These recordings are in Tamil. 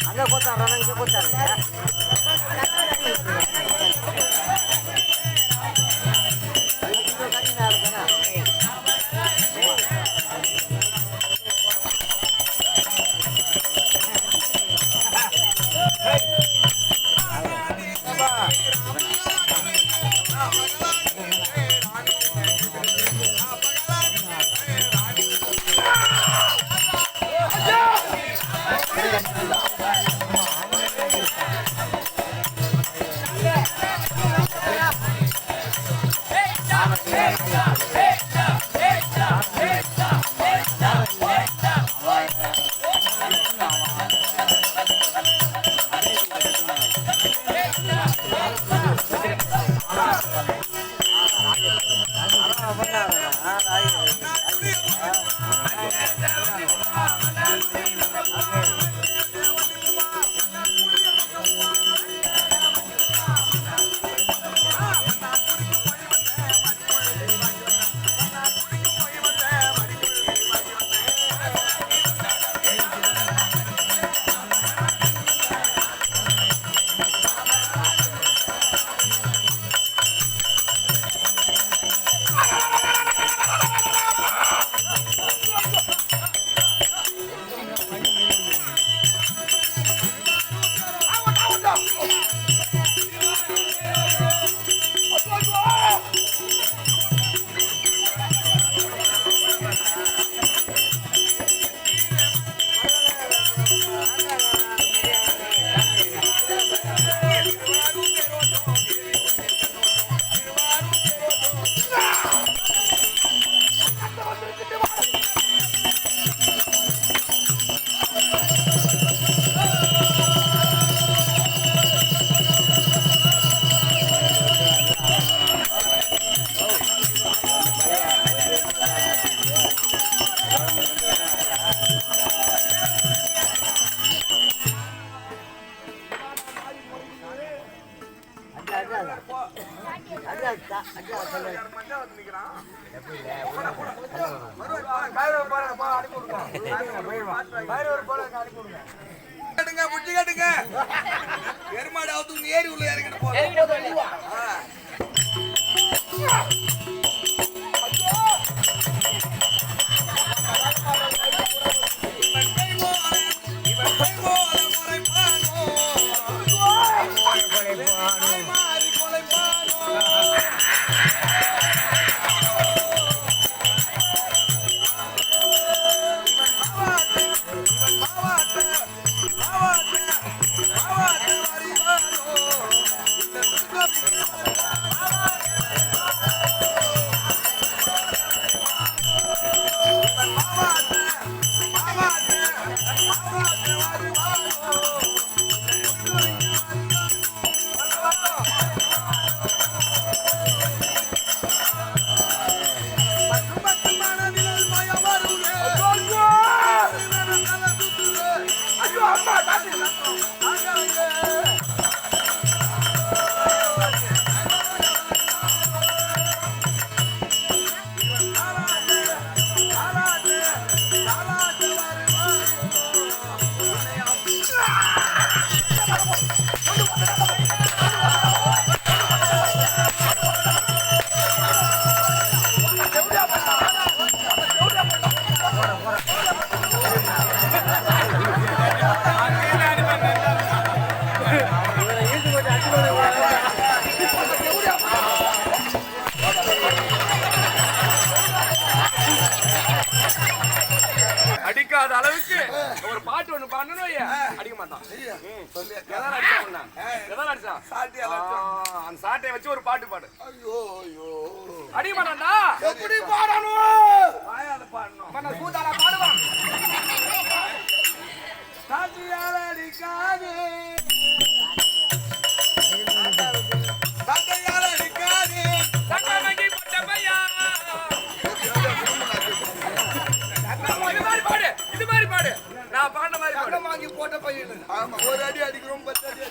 அங்க போத்தாடுறா இங்க போத்தாடுறா எருமாடாவது ஏரி உள்ள இறங்கிட்டு போறோம். அளவுக்கு ஒரு பாட்டு ஒண்ணு பாடணும் அடிக்க மாட்டான். அந்த சாட்டையை வச்சு ஒரு பாட்டு பாடு. அடிக்க மாட்டான்டா. எப்படி பாடணும்? பாடணும் கூத்தாடா பாடுவான். சாட்டியால அடிக்காது சாட்டையால அடிக்காது சங்கமங்கி பட்ட பையா. இது மாதிரி பாடு. நான் பாடின மாதிரி பாடு. வாங்கி போட்ட பையன். ஆமா, ஒரு அடி அடிக்கிறோம் 10 அடி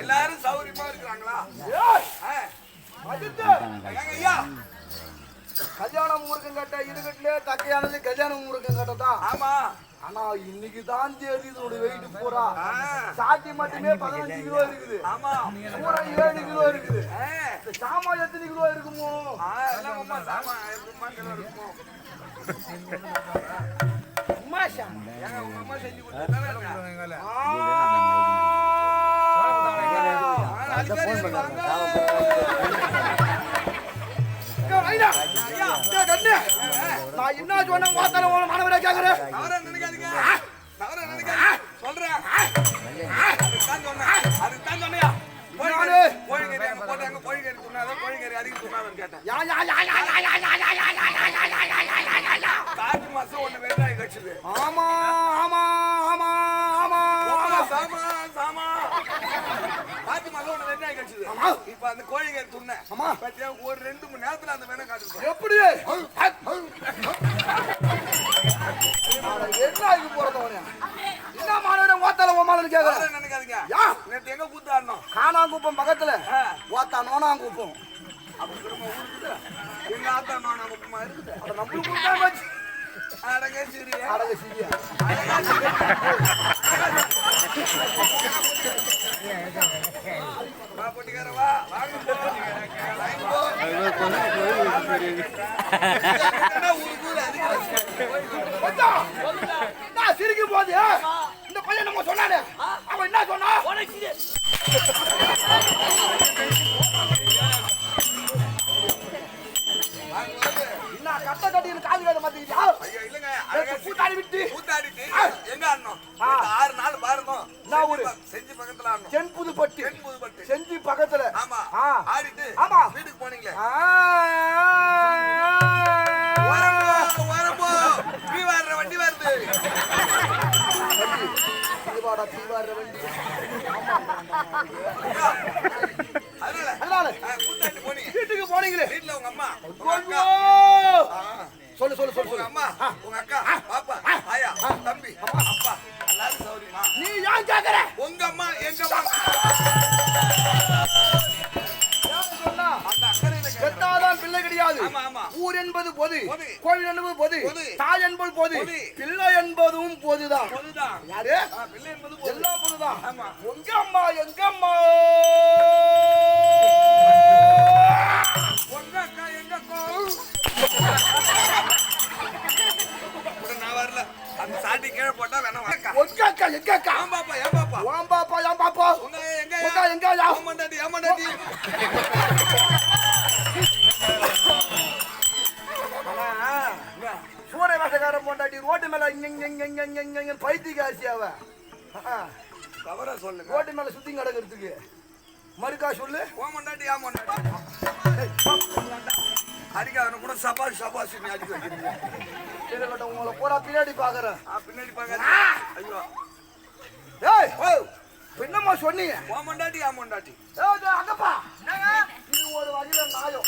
எல்லாரும் சௌரியமா இருக்கிறாங்களா? ஐயா, கல்யாணம் முருகன் கட்ட இருக்கட்டுல தக்கையானது கல்யாணம் முருகன் கட்ட தான். ஆமா. ஆனா இன்னைக்கு தான் தேதி இதோட வெயிட் பூரா சாட்டி மட்டுமே 15 கிலோ இருக்குது. ஆமா, பூரா 7 கிலோ இருக்குது. இந்த சாமா எத்தனை கிலோ இருக்குமோ? எல்லாம் உமா சாமா இருக்குமோ? உமா சாமா ஏங்க உங்க அம்மா செஞ்சு கொடுத்தாங்க. நான் என்ன சொன்ன வார்த்தை மாணவரே கேக்குறேன். தவறா நினைக்காதீங்க, தவறா நினைக்காதீங்க. சொல்றேன், அதுதான் சொன்னியா? கோழிக்கறி அங்க போட்டாங்க, கோழிக்கறி துண்ணாதான், கோழிக்கறி அதிகம் துண்ணாதான் கேட்டேன். காற்று மாசம் ஒண்ணு வெங்காயம் கட்சுது. ஆமா ஆமா ஆமா ஆமா சாமா சாமா காற்று மாசம் ஒண்ணு வெங்காயம் கட்சுது. இப்ப அந்த கோழிக்கறி துண்ண பத்தியா ஒரு 2 மணி நேரத்துல அந்த வேணா காட்டுது. எப்படி என்ன போறதவனே என்ன மாணவன் ஓத்தால ஓமாலன்னு கேக்குறேன். நினைக்காதீங்க, நேத்து எங்க கூத்தாடணும்? காணாங்குப்பம் பக்கத்துல ஓத்தா நோனாங்குப்பம். அப்படி திரும்ப ஊருக்கு எங்க ஆத்தா நானா முப்பமா இருக்குது. அட நம்மளுக்கு அடங்க சிறிய அடங்க சிரியா வா பொட்டிக்காரவா வாங்க போ. லைன் போ. நான் சிரிக்கும் போது இந்த பையன் நம்ம சொன்னானே அவன் என்ன சொன்னா? என்ன கட்ட கட்டின்னு காது வேத மாட்டீங்களா? ஐயா இல்லங்க, கூத்தாடி விட்டு கூத்தாடிட்டு எங்க ஆடணும்? 6 நாள் பாருந்தோம். நான் ஒரு செஞ்சு பக்கத்துல ஆடணும். தென்புதுப்பட்டு தென்புதுப்பட்டு செஞ்சு பக்கத்துல. ஆமா, ஆடிட்டு ஆமா வீட்டுக்கு போனீங்களே. வரப்போ நீ வர்ற வண்டி வருது. அதனால கூத்தாடி போனீங்க, வீட்டுக்கு போனீங்களே. வீட்டுல உங்க அம்மா சொல்லு சொல்லு சொல்லு உங்க சொல்லு. அம்மா உங்க அக்கா பாப்பா ஆயா தம்பி அப்பா எல்லாரும் சௌரியமா? நீ ஏன் கேக்குற? உங்க அம்மா எங்க அம்மா அந்த அக்கறையில பெத்தாதான் பிள்ளை கிடையாது. ஆமா ஆமா, ஊர் என்பது பொது, பொது. கோவில் என்பது பொது, பொது. தாய் என்பது பொது, பொது. பிள்ளை என்பதும் பொதுதான். பொதுதான். யாரு? பிள்ளை என்பது பொது. எல்லாம் பொதுதான். ஆமா. உங்க அம்மா எங்க அம்மா உங்க அக்கா எங்க அக்கா நான் வரல. அந்த சாட்டி கீழே போட்டா வேணா வாக்கா. உங்க அக்கா எங்க அக்கா? ஏன் பாப்பா ஏன் பாப்பா வாம் பாப்பா யாம் பாப்பா உங்க எங்க உங்க எங்க யா? ஏமாண்டாடி ஏமாண்டாடி. சூரிய வாசகாரம் போண்டாட்டி ரோட்டு மேல பைத்தியக்காசி அவ தவறா சொல்லுங்க. ரோட்டு மேல சுத்தி கிடக்கிறதுக்கு மறுக்கா சொல்லு. ஓமண்டாடி ஏமாண்டாடி அடிக்காத கூட சபாஷ் சபாஷ் நீ அடிக்க வைக்கிறீங்க. இருக்கட்டும், உங்களை பூரா பின்னாடி பாக்குறேன். பின்னாடி பாக்க. ஐயோ ஏய் என்னம்மா சொன்னீங்க? ஓமண்டாடி ஏமாண்டாடி. அங்கப்பா இது ஒரு வகையில நாயம்.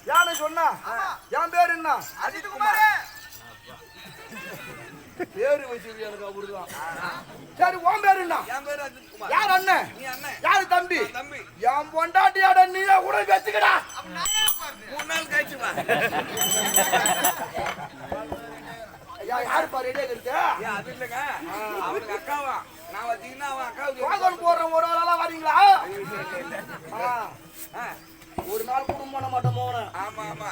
யானை சொன்னா என் பேரு என்ன? அஜித் குமார். பேரு வச்சு எனக்கு அவருதான். சரி உன் பேரு என்ன? என் பேரு அஜித் குமார். யார் அண்ணன்? நீ அண்ணன். யாரு தம்பி? தம்பி. என் பொண்டாட்டியாட நீயே கூட வச்சுக்கடா. 3 நாள் கழிச்சு வா. யாரு பாரு ரெடியா இருக்கு? அது இல்லங்க, அவனுக்கு அக்காவா நான் வச்சீங்கன்னா அவன் அக்காவுக்கு வாகனம் போடுற ஒரு ஆளா வரீங்களா? ஒரு நாள் குடும்பம் பண்ண மாட்டோம் போன. ஆமா ஆமா,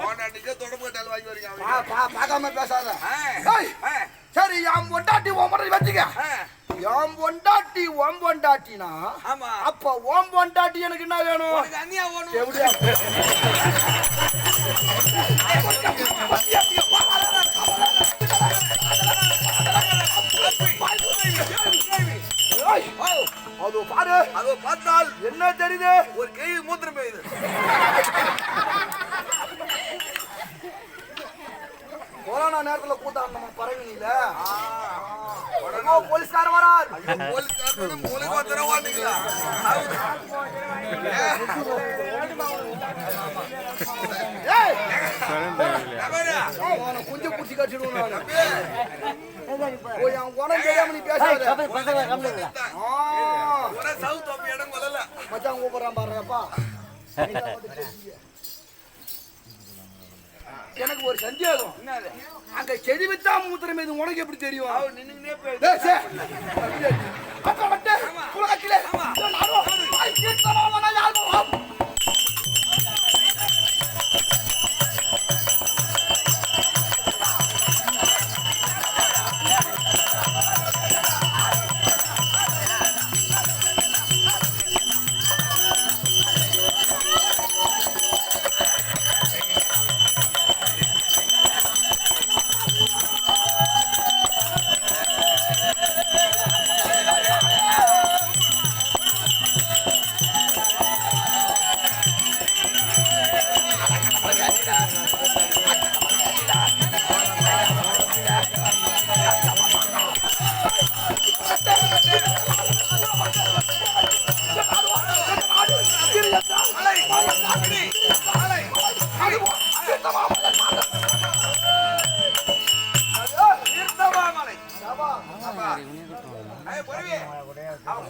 பொண்டாட்டிக்கே தொடர்பு கட்டால் வாங்கி வரீங்க. பார்க்காம பேசாத. சரி என் பொண்டாட்டி உன் பொண்டாட்டி வச்சுக்க. என் பொண்டாட்டி உன் பொண்டாட்டினா ஆமா, அப்ப உன் பொண்டாட்டி எனக்கு என்ன வேணும்? உனக்கு அண்ணியா வேணும். எப்படியா? அது பாரு, அதோ பார்த்தால் என்ன தெரியுது? ஒரு கேள்வி மூத்திரம் பெய்யுது. கொரோனா நேரத்துல கூத்தாங்க நம்ம பரவினில போலீஸ்கார வரார். போலீஸ்காரங்க மூளைக்கு தரவாட்டீங்களா? குஞ்சு குச்சி கடிச்சிடுவோம் நானு. ஓ, என் உனக்கு தெரியாம நீ பேசாத. சவுத் அப்ப இடம் கொள்ளல மச்சான் கூப்பிடுறான் பாருப்பா. எனக்கு ஒரு சந்தேகம். அங்க செடி வித்தா மூத்திரம் இது உனக்கு எப்படி தெரியும்? நின்னுனே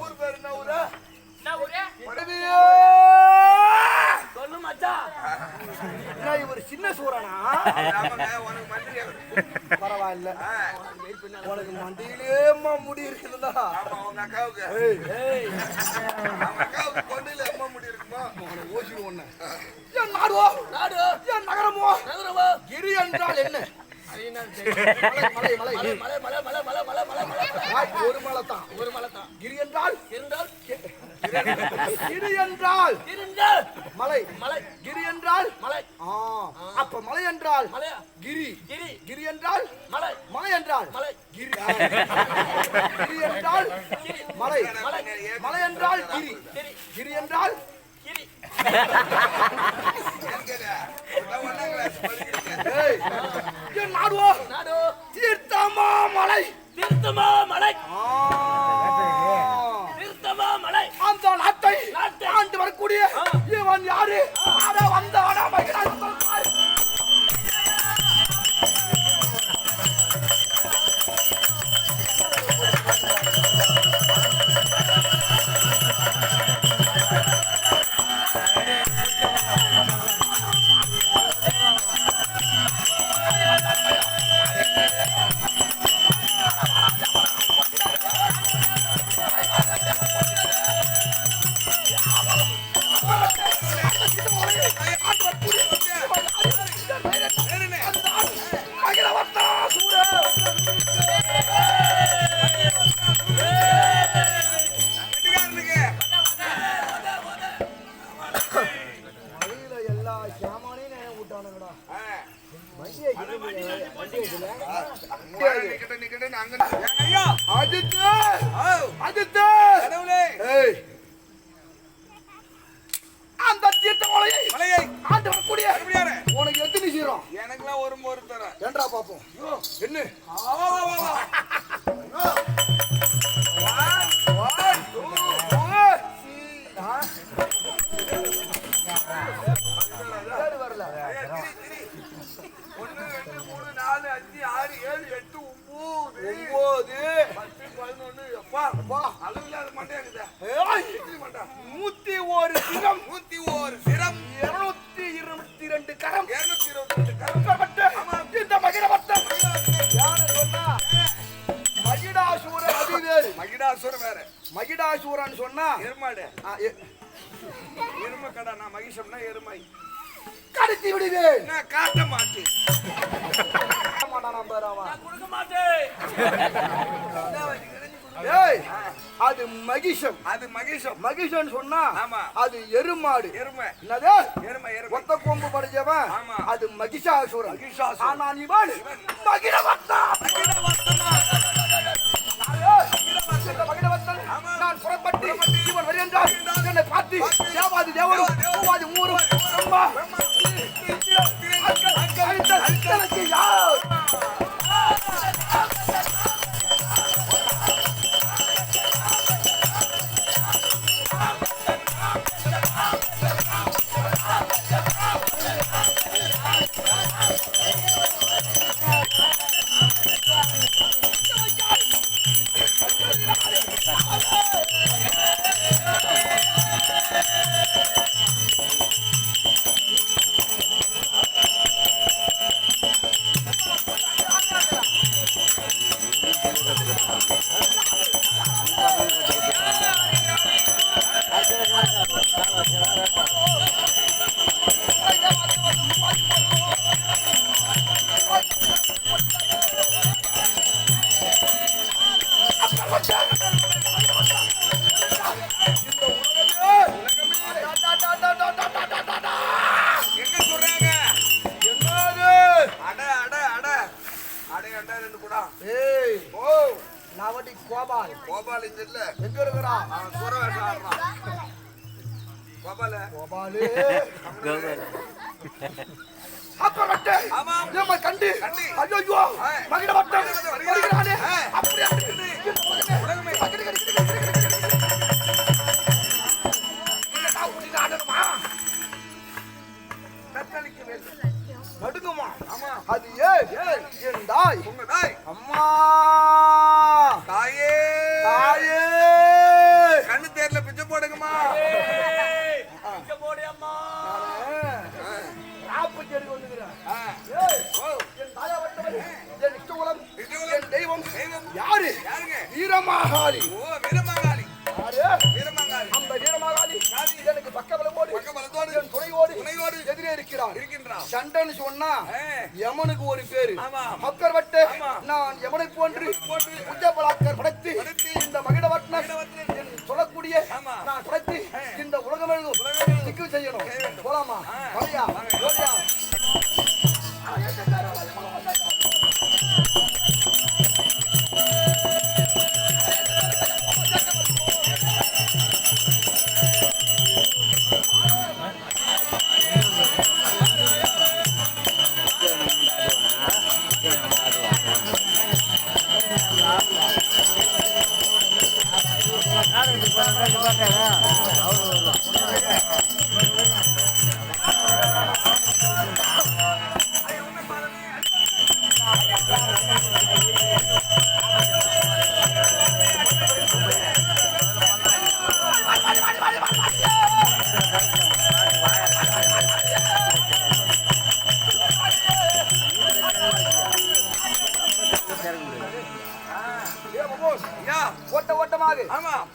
ஊர் பேரு என்ன ஊரு? சொல்லு மச்சான். இவர் சின்ன சூரனா? உனக்கு மந்திரி பரவாயில்ல. உனக்கு மண்டியிலேமா முடி இருக்குதுல்ல. அவங்க அக்காவுக்கு கொண்டையில அம்மா முடி இருக்குமா? ஓசிடு ஒண்ணு. என் நாடுவோ நாடு, என் நகரமோ நகரமோ. கிரி என்றால் என்ன? மலை மலை மலை மலை மலை மலை மலை மலை மலை மலை. ஒரு மலை தான், ஒரு மலை தான். கிரி என்றால் என்றால் கிரி என்றால் மலை மலை. கிரி என்றால் மலை. அப்ப மலை என்றால் மலை. கிரி கிரி கிரி என்றால் மலை. மலை என்றால் மலை. கிரி கிரி என்றால் மலை. மலை மலை என்றால் கிரி. கிரி என்றால் கிரி. நாடுவோ நாடு, தீர்த்தமா மலை. தீர்த்தமா மலை. தீர்த்தமா மலை. அந்த நாட்டை ஆண்டு வரக்கூடிய இவன் யாரு? வந்தவனா மகிழான். அந்த தீர்த்த மலையை ஆண்டு வரக்கூடிய உனக்கு எத்தனை சீரம்? எனக்குலாம் ஒரு மோர் தர ஏன்றா பாப்போம். என்ன வரல? 1 2 3 4 5 6 7 8 9 10 11 எப்பா அளவில்லாத மண்டை இருக்குதா? 101 சிரம். 101 சிரம். 222 கரம். 222 கரம். இந்த மகிழவர்த்தன் யாரு சொன்னா? மகிடாசூரன் அதிவேறு. மகிடாசுரன் வேற. மகிடாசூரன் சொன்னா எருமாடு. எருமை கடா. நான் மகிஷம்னா எருமை. கடித்து விடுவேன். நான் காட்ட மாட்டேன். கொடுக்க மாட்டேன். அது மகிஷம். அது மகிஷம். மகிஷன் சொன்னா ஆமா. அது எருமாடு. எருமை. என்னது? எருமை. ஒத்த கொம்பு படிச்சவன். ஆமா. அது மகிஷாசுரன். மகிஷாசுரன். ஆனா இவன் மகிழவர்த்தன். நான் புறப்பட்டு இவன் வருகின்றான். என்னை பார்த்து தேவாதி தேவரும் பூவாதி ஊரும் பிரம்மா யார்? கோபால். கோபால் இங்க இல்ல. எங்க இருக்கிறா? சுர வேஷம் ஆடுறான். கோபால. கோபாலு. அப்ப வட்டு. ஆமா. நம்ம கண்டு. ஐயோ. மகிட வட்டம். வருகிறானே. அப்படியே உலகமே. நடுங்குமா? ஆமா. அது என் தாய். உங்க தாய். அம்மா. தாயே. தாயே. கண்ணு தேர்ல பிச்சை போடுங்கம்மா. இங்க போடி அம்மா. ராப்புக்கு எடுக்க வந்துக்கிறேன். என் தாயா வட்டவன். என் இஷ்டகுலம். என் தெய்வம். யாரு? யாருங்க? வீரமாகாளி. ஓ வீரமாகாளி. யாரு? வீரமாகாளி. அந்த வீரமாகாளி எனக்கு பக்கபலமோடு என் துணையோடு எதிரே இருக்கிறார். சண்டைன்னு சொன்னா யமனுக்கு ஒரு பேரு. மக்கள் வட்டு நான் யமனை போன்று உச்சபலாக்கர் படைத்து இந்த மகிடவட்டம் சொல்லக்கூடிய நான் படைத்து இந்த உலகம் திக்கு செய்யணும். போலாமா? வரையா ஓடியா.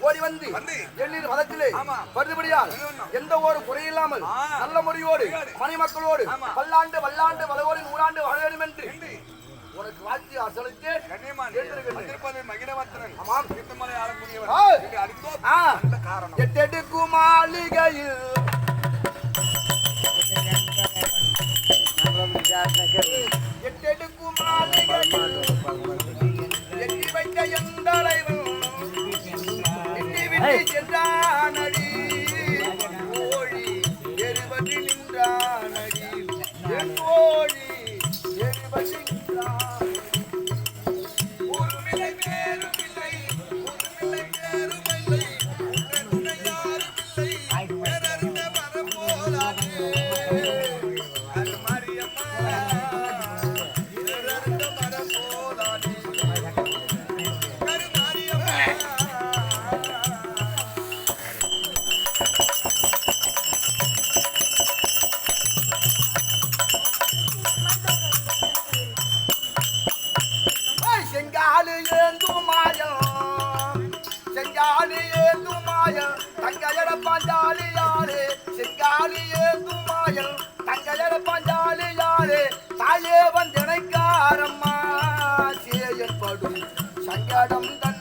ஓடி வந்து எண்ணீர் மதத்திலே பருதுபடியால் எந்த ஒரு குறையில்லாமல் நல்ல முறையோடு மணிமக்களோடு பல்லாண்டு வல்லாண்டு வளவோடு 100 ஆண்டு வாழ வேண்டும் என்று உனக்கு வாழ்த்தி அசலுக்கு எட்டெடுக்கும் மாளிகையில் எட்டெடுக்கும் மாளிகையில் எட்டி வைக்க எந்தலைவன் எட்டி விட்டு சென்றானடி ஓழி எரிபற்றி நின்றானடி என் ஓழி எரிபற்றி நின்றான். செங்காலி ஏந்தும் மாயம் செங்காலி ஏந்தும் மாயம் தங்கையட பாஞ்சாலியாரே செங்காலி ஏந்தும் மாயம் தங்கையட பாஞ்சாலியாரே தாயே வந்தனைக்காரம்மா சேயற்படும் சங்கடம் தன்